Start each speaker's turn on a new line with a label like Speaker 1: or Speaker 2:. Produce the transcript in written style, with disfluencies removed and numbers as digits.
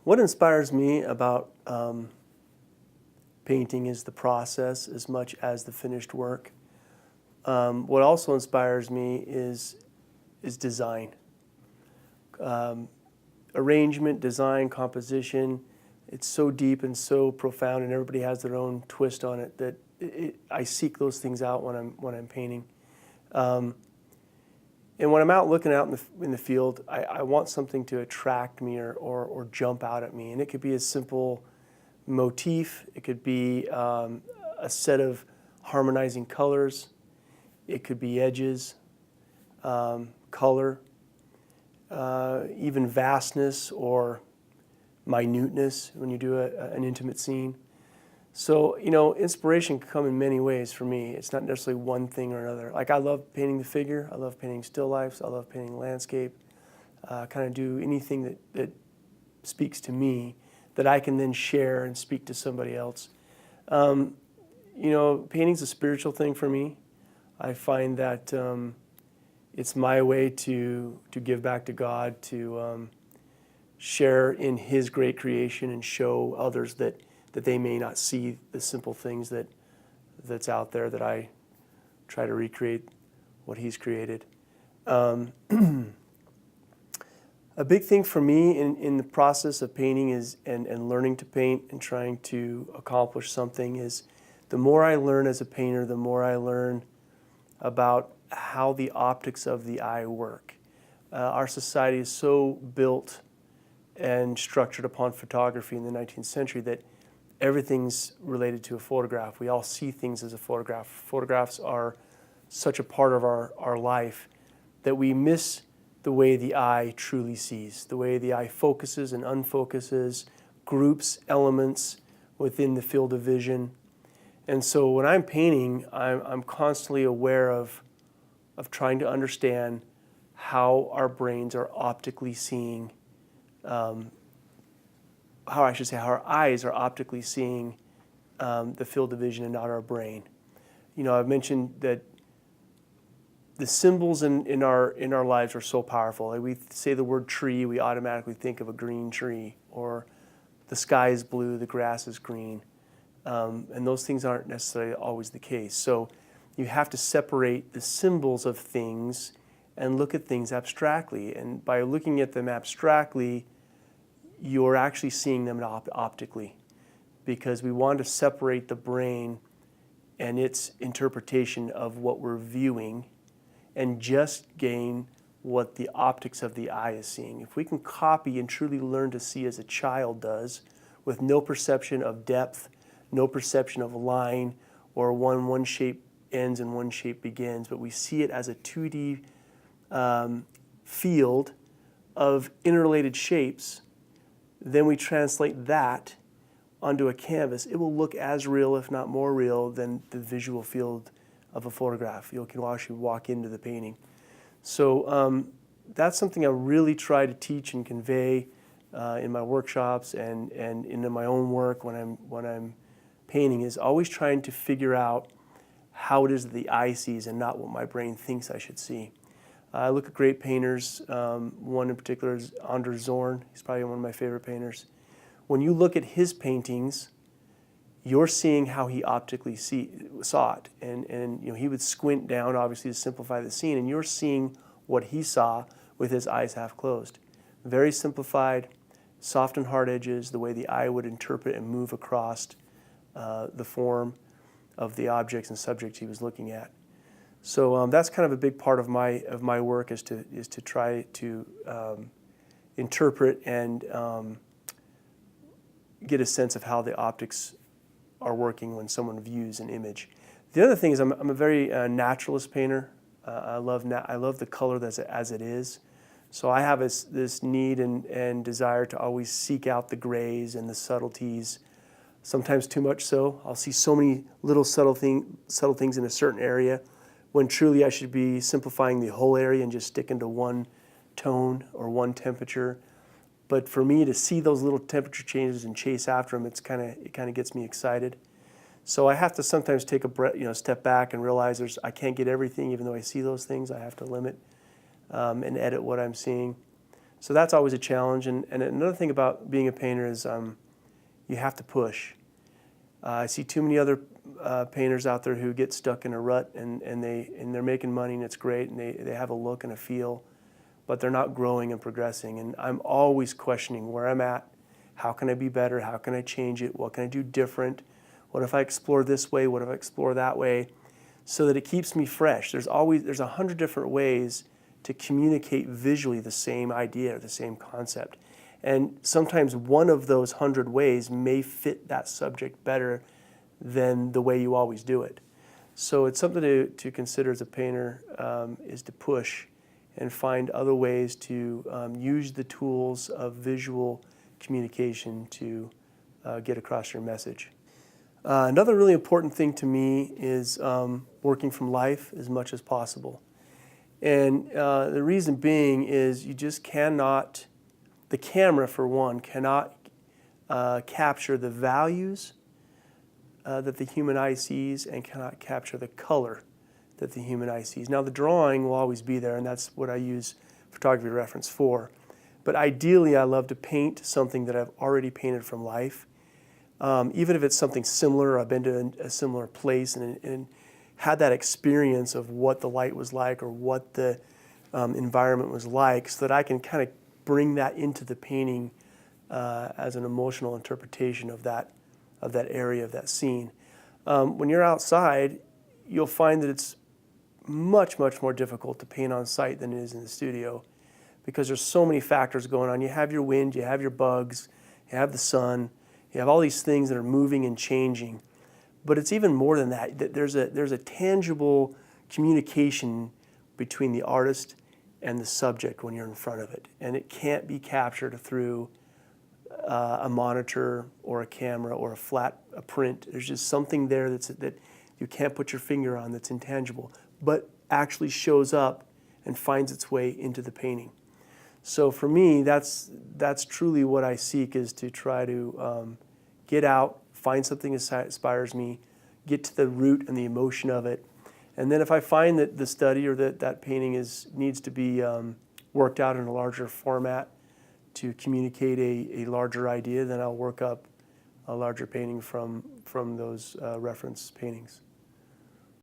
Speaker 1: What inspires me about painting is the process as much as the finished work. What also inspires me is design. Arrangement, design, composition. It's so deep and so profound, and everybody has their own twist on it, that I seek those things out when I'm painting. And when I'm out looking out in the field, I want something to attract me or jump out at me. And it could be a simple motif. It could be a set of harmonizing colors. It could be edges, color, even vastness or minuteness when you do an intimate scene. So, inspiration can come in many ways for me. It's not necessarily one thing or another. Like, I love painting the figure. I love painting still lifes. I love painting landscape. Kind of do anything that speaks to me that I can then share and speak to somebody else. Painting's a spiritual thing for me. I find that it's my way to give back to God, to share in His great creation and show others that they may not see the simple things that's out there, that I try to recreate what He's created. A big thing for me in the process of painting is and learning to paint and trying to accomplish something is, the more I learn as a painter, the more I learn about how the optics of the eye work. Our society is so built and structured upon photography in the 19th century that everything's related to a photograph. We all see things as a photograph. Photographs are such a part of our life that we miss the way the eye truly sees, the way the eye focuses and unfocuses, groups elements within the field of vision. And so when I'm painting, I'm constantly aware of trying to understand how our brains are optically seeing, how our eyes are optically seeing the field of vision and not our brain. I've mentioned that the symbols in our lives are so powerful. Like, we say the word tree, we automatically think of a green tree, or the sky is blue, the grass is green. And those things aren't necessarily always the case. So you have to separate the symbols of things and look at things abstractly. And by looking at them abstractly, you're actually seeing them optically, because we want to separate the brain and its interpretation of what we're viewing and just gain what the optics of the eye is seeing. If we can copy and truly learn to see as a child does, with no perception of depth, no perception of line, or one shape ends and one shape begins, but we see it as a 2D field of interrelated shapes, then we translate that onto a canvas. It will look as real, if not more real, than the visual field of a photograph. You can actually walk into the painting. So that's something I really try to teach and convey in my workshops and in my own work when I'm painting, is always trying to figure out how it is that the eye sees and not what my brain thinks I should see. I look at great painters. One in particular is Anders Zorn. He's probably one of my favorite painters. When you look at his paintings, you're seeing how he optically saw it. And he would squint down, obviously, to simplify the scene, and you're seeing what he saw with his eyes half closed. Very simplified, soft and hard edges, the way the eye would interpret and move across the form of the objects and subjects he was looking at. So that's kind of a big part of my work, is to try to interpret and get a sense of how the optics are working when someone views an image. The other thing is I'm a very naturalist painter. I love the color as it is. So I have this need and desire to always seek out the grays and the subtleties. Sometimes too much so. I'll see so many little subtle things in a certain area, when truly I should be simplifying the whole area and just sticking to one tone or one temperature. But for me to see those little temperature changes and chase after them, it kind of gets me excited. So I have to sometimes take a breath, step back and realize I can't get everything, even though I see those things. I have to limit and edit what I'm seeing. So that's always a challenge. And another thing about being a painter is you have to push. I see too many other painters out there who get stuck in a rut, and they're making money, and it's great, and they have a look and a feel, but they're not growing and progressing. And I'm always questioning where I'm at. How can I be better? How can I change it? What can I do different? What if I explore this way? What if I explore that way? So that it keeps me fresh. There's 100 different ways to communicate visually the same idea or the same concept. And sometimes one of those 100 ways may fit that subject better than the way you always do it. So it's something to consider as a painter, is to push and find other ways to use the tools of visual communication to get across your message. Another really important thing to me is working from life as much as possible. And the reason being is you just cannot, the camera for one, cannot capture the values that the human eye sees, and cannot capture the color that the human eye sees. Now the drawing will always be there, and that's what I use photography reference for. But ideally I love to paint something that I've already painted from life. Even if it's something similar, I've been to a similar place and had that experience of what the light was like or what the environment was like, so that I can kind of bring that into the painting as an emotional interpretation of that area, of that scene. When you're outside, you'll find that it's much, much more difficult to paint on site than it is in the studio, because there's so many factors going on. You have your wind, you have your bugs, you have the sun, you have all these things that are moving and changing. But it's even more than that. There's a tangible communication between the artist and the subject when you're in front of it. And it can't be captured through a monitor or a camera or a print. There's just something there that you can't put your finger on, that's intangible, but actually shows up and finds its way into the painting. So for me, that's truly what I seek, is to try to get out, find something that inspires me, get to the root and the emotion of it. And then if I find that the study or that painting needs to be worked out in a larger format to communicate a larger idea, then I'll work up a larger painting from those reference paintings.